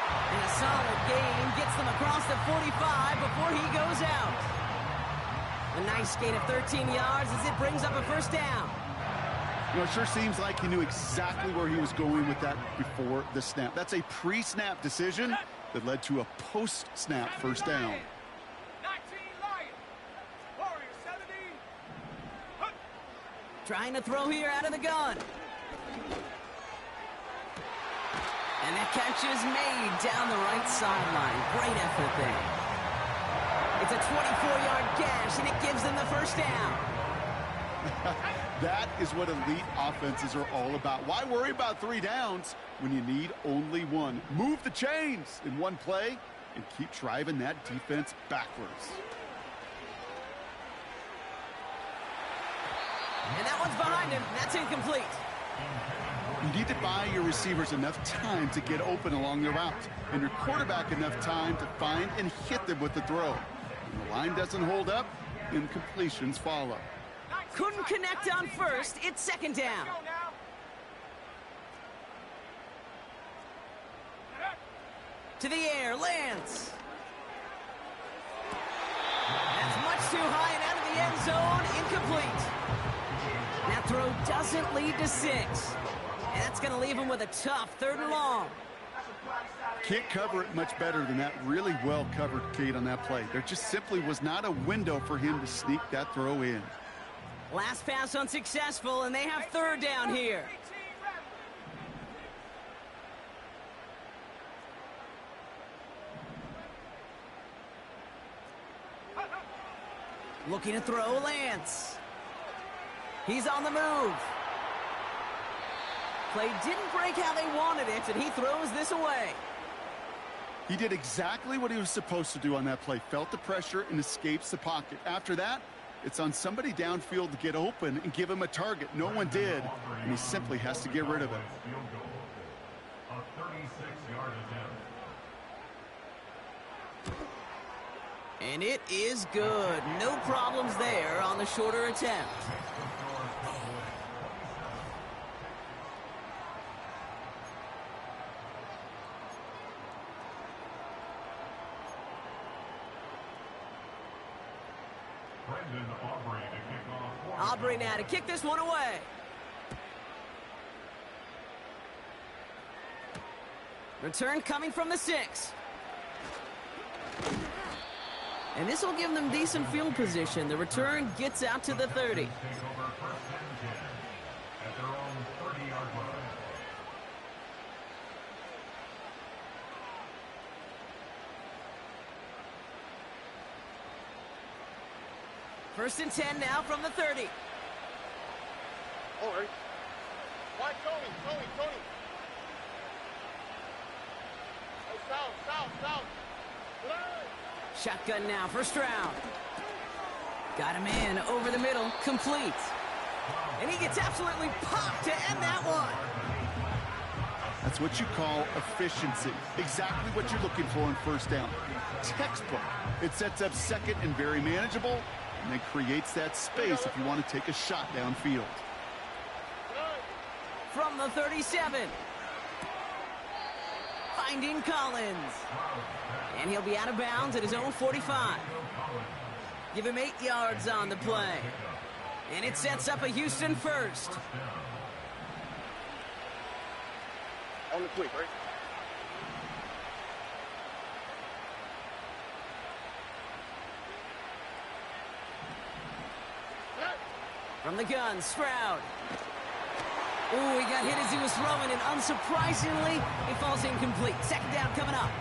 And a solid gain gets them across the 45 before he goes out. A nice gain of 13 yards as it brings up a 1st down. You know, it sure seems like he knew exactly where he was going with that before the snap. That's a pre-snap decision that led to a post-snap first down. 19 Lions. Warrior 70. Trying to throw here out of the gun. And that catch is made down the right sideline. Great effort there. It's a 24-yard gash, and it gives them the first down. That is what elite offenses are all about. Why worry about 3 downs when you need only one? Move the chains in one play and keep driving that defense backwards. And that one's behind him. That's incomplete. You need to buy your receivers enough time to get open along the route, and your quarterback enough time to find and hit them with the throw. When the line doesn't hold up, incompletions follow. Couldn't connect on first. It's second down. Go now. To the air, lands. That's much too high and out of the end zone. Incomplete. That throw doesn't lead to 6. And that's going to leave him with a tough 3rd and long. Can't cover it much better than that. Really well covered, Kate, on that play. There just simply was not a window for him to sneak that throw in. Last pass unsuccessful, and they have 3rd down here. Looking to throw, Lance. He's on the move. Play didn't break how they wanted it, and he throws this away. He did exactly what he was supposed to do on that play. Felt the pressure and escapes the pocket. After that, it's on somebody downfield to get open and give him a target. No one did, and he simply has to get rid of it. A 36-yard attempt. And it is good. No problems there on the shorter attempt. Aubrey now to kick this one away. Return coming from the 6. And this will give them decent field position. The return gets out to the 30. Take over 1st and 10 at their own 30-yard line. First and 10 now from the 30. Oh, Harry. Why, Tony. Oh, south. Shotgun now, first round. Got him in, over the middle, complete. And he gets absolutely popped to end that one. That's what you call efficiency. Exactly what you're looking for on first down. Textbook. It sets up second and very manageable, and it creates that space if you want to take a shot downfield. From the 37. Finding Collins. And he'll be out of bounds at his own 45. Give him 8 yards on the play. And it sets up a Houston first. On the quick, right? From the gun, Stroud. Ooh, he got hit as he was throwing, and unsurprisingly, it falls incomplete. Second down coming up.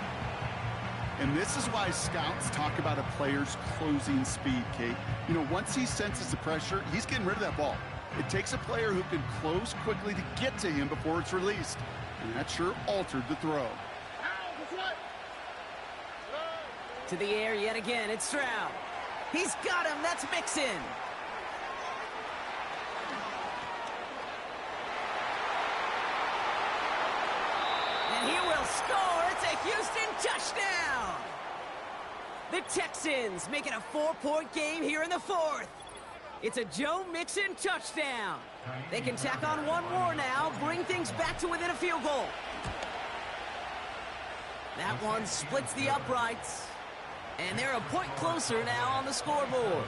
And this is why scouts talk about a player's closing speed, Kate. You know, once he senses the pressure, he's getting rid of that ball. It takes a player who can close quickly to get to him before it's released. And that sure altered the throw. To the air yet again, it's Stroud. He's got him, that's Mixon. And he will score. It's a Houston touchdown. The Texans make it a 4-point game here in the 4th. It's a Joe Mixon touchdown. They can tack on one more now, bring things back to within a field goal. That one splits the uprights. And they're a point closer now on the scoreboard.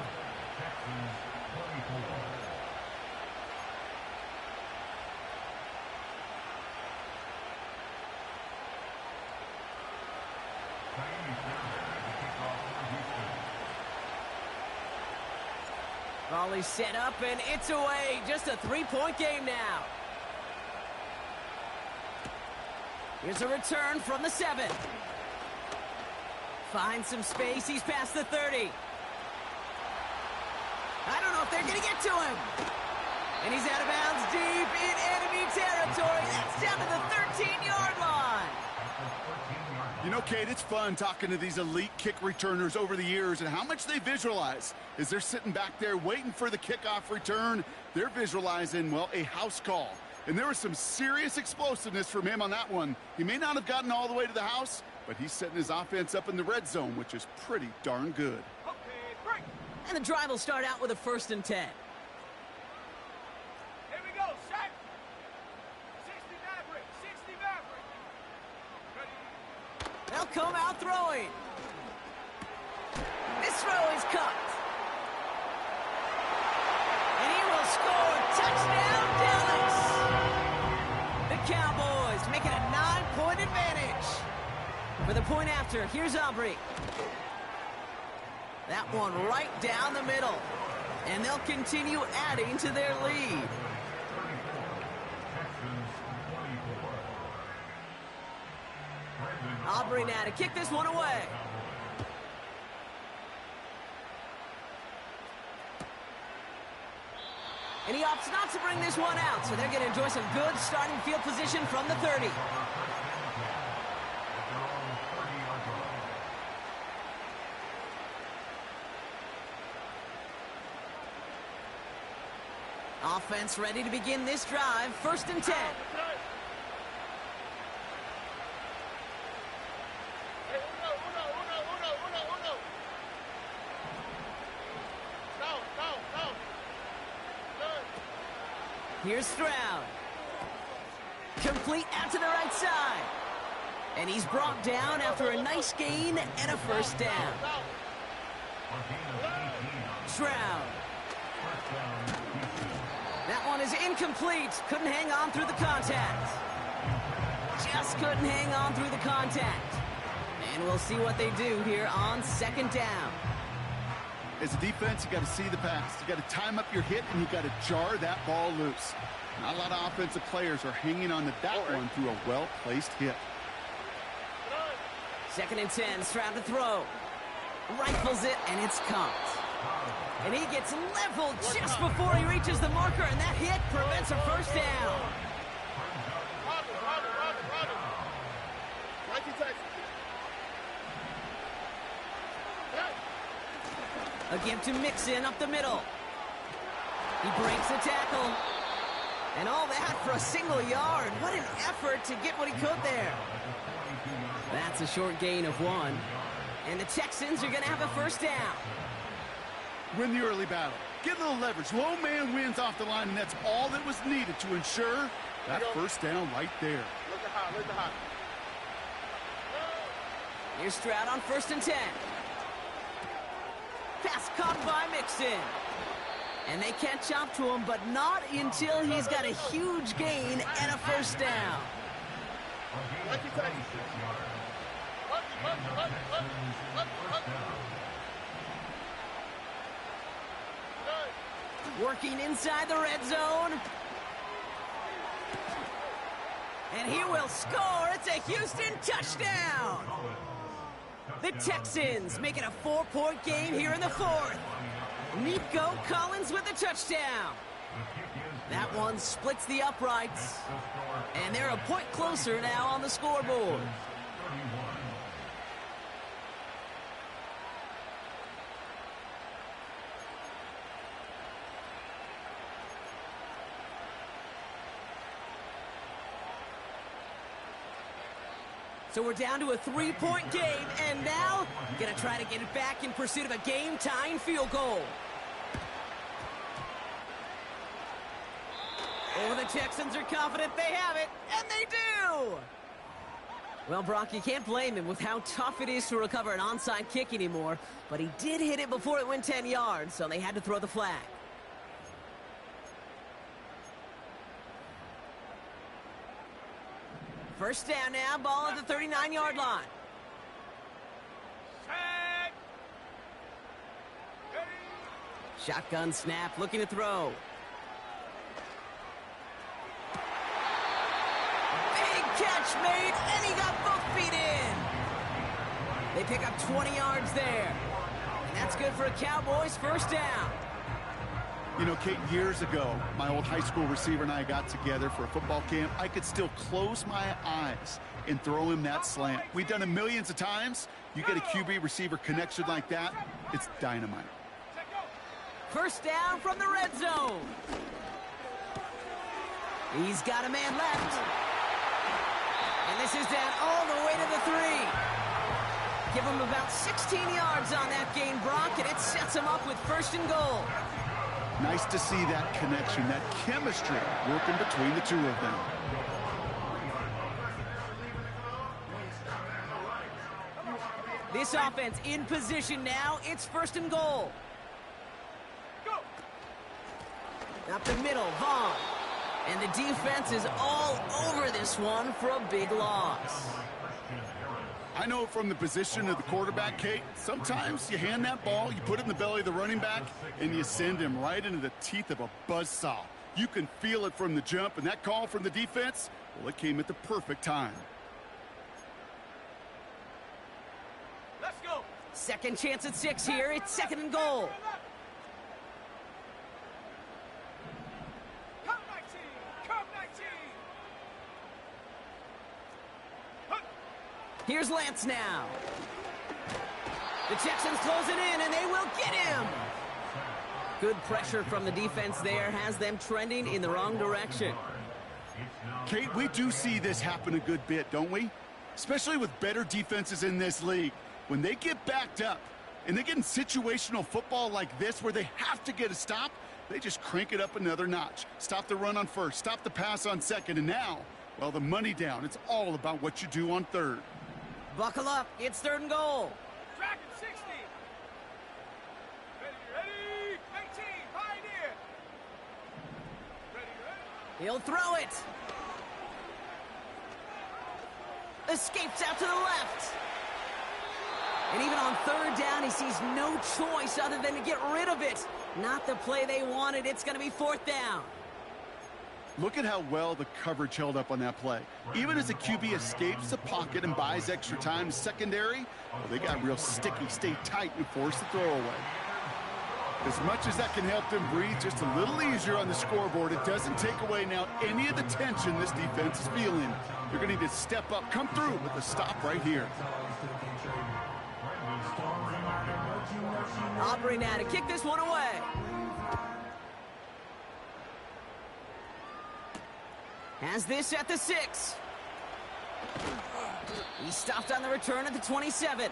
Volley set up, and it's away. Just a 3-point game now. Here's a return from the 7. Finds some space. He's past the 30. I don't know if they're going to get to him. And he's out of bounds deep in enemy territory. That's down to the 13-yard line. You know, Kate, it's fun talking to these elite kick returners over the years and how much they visualize. As they're sitting back there waiting for the kickoff return, they're visualizing, well, a house call. And there was some serious explosiveness from him on that one. He may not have gotten all the way to the house, but he's setting his offense up in the red zone, which is pretty darn good. Okay, break. And the drive will start out with a 1st and 10. Here we go, set. 60 Maverick, 60 Maverick. Ready? They'll come out throwing. This throw is caught. And he will score. Touchdown, Dallas. The Cowboys make it a 9-point advantage. For the point after, here's Aubrey. That one right down the middle. And they'll continue adding to their lead. Aubrey now to kick this one away. And he opts not to bring this one out, so they're going to enjoy some good starting field position from the 30. Offense ready to begin this drive. 1st and 10. Here's Stroud. Complete out to the right side. And he's brought down after a nice gain and a 1st down. Stroud. That one is incomplete. Couldn't hang on through the contact. Just couldn't hang on through the contact. And we'll see what they do here on 2nd down. As a defense, you got to see the pass. You got to time up your hit, and you got to jar that ball loose. Not a lot of offensive players are hanging on to that one through a well-placed hit. 2nd and 10, Stroud to throw. Rifles it, and it's caught. And he gets leveled just before he reaches the marker, and that hit prevents a 1st down. A give to Mixon up the middle. He breaks the tackle. And all that for a single yard. What an effort to get what he could there. That's a short gain of 1. And the Texans are going to have a 1st down. Win the early battle. Get a little leverage. Low man wins off the line, and that's all that was needed to ensure that 1st down right there. Look at hot. Here's Stroud on 1st and 10. Pass caught by Mixon. And they catch up to him, but not until he's got a huge gain and a 1st down. Working inside the red zone. And he will score. It's a Houston touchdown. The Texans make it a 4-point game here in the 4th. Nico Collins with a touchdown. That one splits the uprights. And they're a point closer now on the scoreboard. So we're down to a 3-point game, and now gonna try to get it back in pursuit of a game-tying field goal. Oh, the Texans are confident they have it, and they do! Well, Brock, you can't blame him with how tough it is to recover an onside kick anymore, but he did hit it before it went 10 yards, so they had to throw the flag. First down now, ball at the 39-yard line. Set. Ready. Shotgun snap, looking to throw. Big catch made, and he got both feet in. They pick up 20 yards there. And that's good for a Cowboys first down. You know, Kate, years ago, my old high school receiver and I got together for a football camp. I could still close my eyes and throw him that slant. We've done it millions of times. You get a QB receiver connection like that, it's dynamite. First down from the red zone. He's got a man left. And this is down all the way to the 3. Give him about 16 yards on that gain, Brock, and it sets him up with first and goal. Nice to see that connection, that chemistry working between the two of them. This offense in position now. It's first and goal. Up the middle, Vaughn. And the defense is all over this one for a big loss. I know from the position of the quarterback, Kate, sometimes you hand that ball, you put it in the belly of the running back, and you send him right into the teeth of a buzzsaw. You can feel it from the jump, and that call from the defense, well, it came at the perfect time. Let's go. Second chance at 6 here. It's second and goal. Come 19. Come 19. Here's Lance now. The Texans close it in, and they will get him. Good pressure from the defense there has them trending in the wrong direction. Kate, we do see this happen a good bit, don't we? Especially with better defenses in this league. When they get backed up and they get in situational football like this where they have to get a stop, they just crank it up another notch. Stop the run on first, stop the pass on second, and now, well, the money down. It's all about what you do on third. Buckle up. It's third and goal. Dragon 60. Ready. 19. Pioneer. Ready. He'll throw it. Escapes out to the left. And even on third down, he sees no choice other than to get rid of it. Not the play they wanted. It's going to be fourth down. Look at how well the coverage held up on that play. Even as the QB escapes the pocket and buys extra time to secondary, well, they got real sticky, stay tight, and force the throw away. As much as that can help them breathe just a little easier on the scoreboard, it doesn't take away now any of the tension this defense is feeling. They're going to need to step up, come through with a stop right here. Aubrey now to kick this one away. Has this at the 6. He stopped on the return at the 27.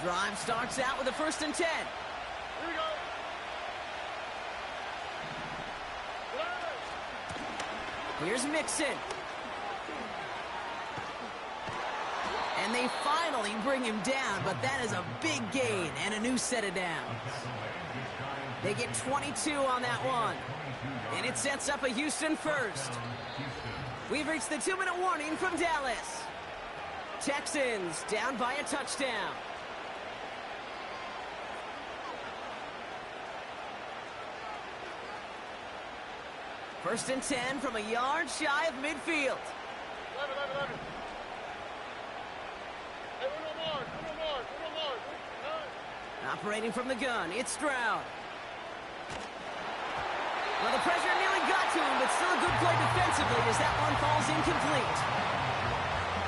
Drive starts out with a 1st and 10. Here we go. Here's Mixon. And they finally bring him down, but that is a big gain and a new set of downs. They get 22 on that one. And it sets up a Houston first. We've reached the 2-minute warning from Dallas. Texans down by a touchdown. First and 10 from a yard shy of midfield. 11. Hey, Uno more. Operating from the gun, it's Stroud. Well, the pressure nearly got to him, but still a good play defensively as that one falls incomplete.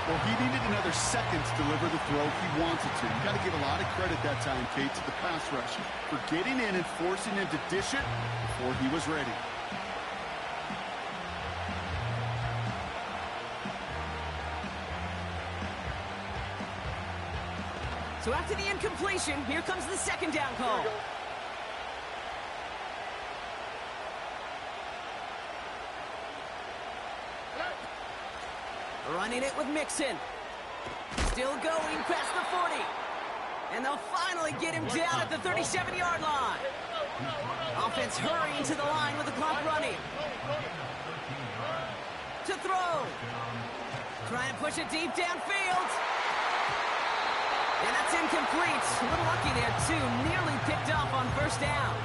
Well, he needed another second to deliver the throw he wanted to. You got to give a lot of credit that time, Kate, to the pass rush for getting in and forcing him to dish it before he was ready. So after the incompletion, here comes the second down call. Running it with Mixon. Still going past the 40. And they'll finally get him down at the 37-yard line. Offense hurrying to the line with the clock running. To throw. Trying to push it deep downfield. And that's incomplete. A little lucky there, too. Nearly picked off on first down.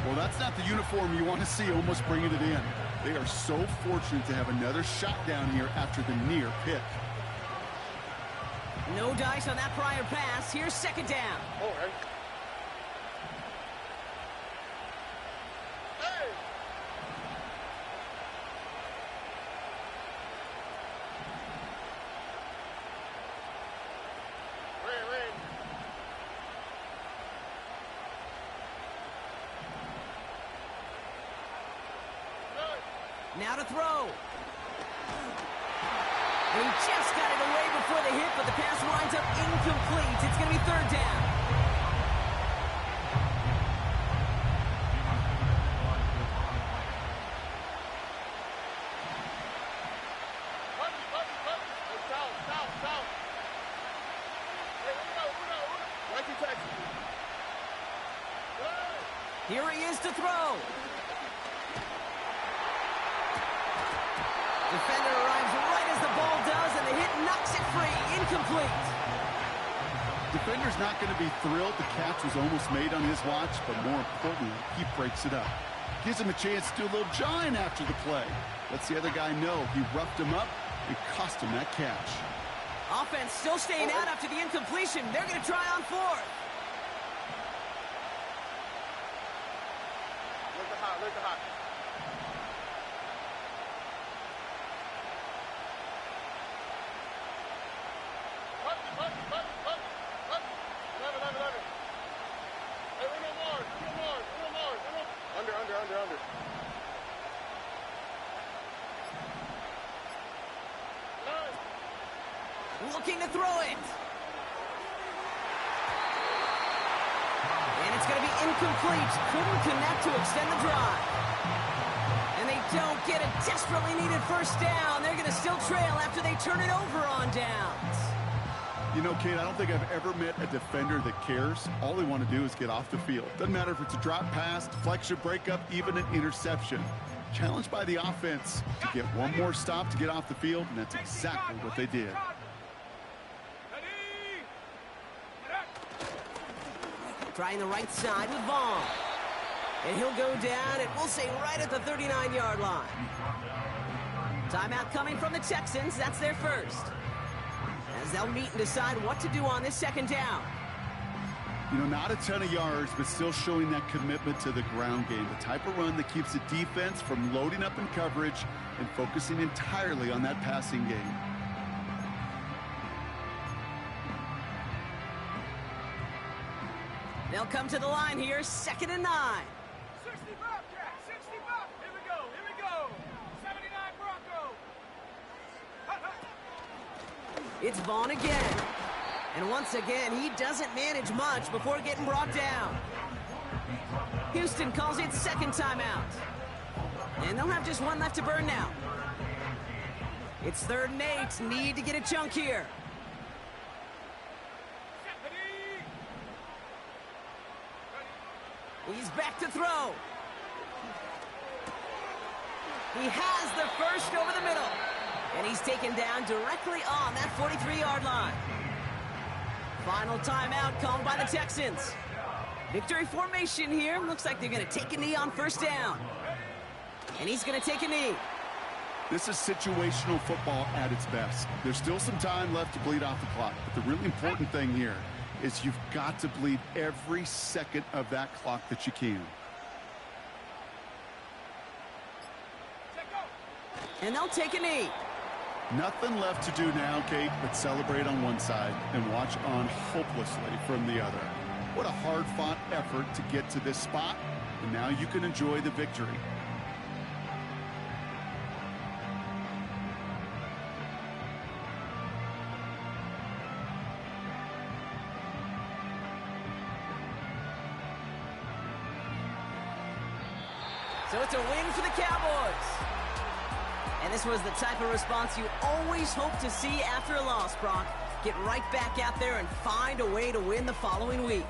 Well, that's not the uniform you want to see almost bringing it in. They are so fortunate to have another shot down here after the near pick. No dice on that prior pass. Here's second down. Now to throw. And he just got it away before the hit, but the pass winds up incomplete. It's going to be third down. Here he is to throw. Defender arrives right as the ball does, and the hit knocks it free. Incomplete. Defender's not going to be thrilled. The catch was almost made on his watch, but more importantly, he breaks it up. Gives him a chance to do a little jawing after the play. Lets the other guy know he roughed him up and cost him that catch. Offense still staying out after the incompletion. They're going to try on fourth. Look hot. Under. Looking to throw it. And it's going to be incomplete. Couldn't connect to extend the drive. And they don't get a desperately needed first down. They're going to still trail after they turn it over on downs. You know, Kate, I don't think I've ever met a defender that cares. All they want to do is get off the field. Doesn't matter if it's a drop pass, deflection, breakup, even an interception. Challenged by the offense to get one more stop to get off the field, and that's exactly what they did. Trying the right side with Vaughn. And he'll go down, and we'll say right at the 39-yard line. Timeout coming from the Texans. That's their first. As they'll meet and decide what to do on this second down. You know, not a ton of yards, but still showing that commitment to the ground game. The type of run that keeps the defense from loading up in coverage and focusing entirely on that passing game. They'll come to the line here, 2nd and 9. 60 Bobcat, 60 Bob. Here we go. 79 Bronco. It's Vaughn again. And once again, he doesn't manage much before getting brought down. Houston calls it second timeout. And they'll have just one left to burn now. It's 3rd and 8. Need to get a chunk here. He's back to throw. He has the first over the middle. And he's taken down directly on that 43-yard line. Final timeout called by the Texans. Victory formation here. Looks like they're going to take a knee on first down. And he's going to take a knee. This is situational football at its best. There's still some time left to bleed off the clock. But the really important thing here is you've got to bleed every second of that clock that you can. And they'll take a knee. Nothing left to do now, Kate, but celebrate on one side and watch on hopelessly from the other. What a hard-fought effort to get to this spot, and now you can enjoy the victory. So it's a win for the Cowboys. And this was the type of response you always hope to see after a loss, Brock. get right back out there and find a way to win the following week.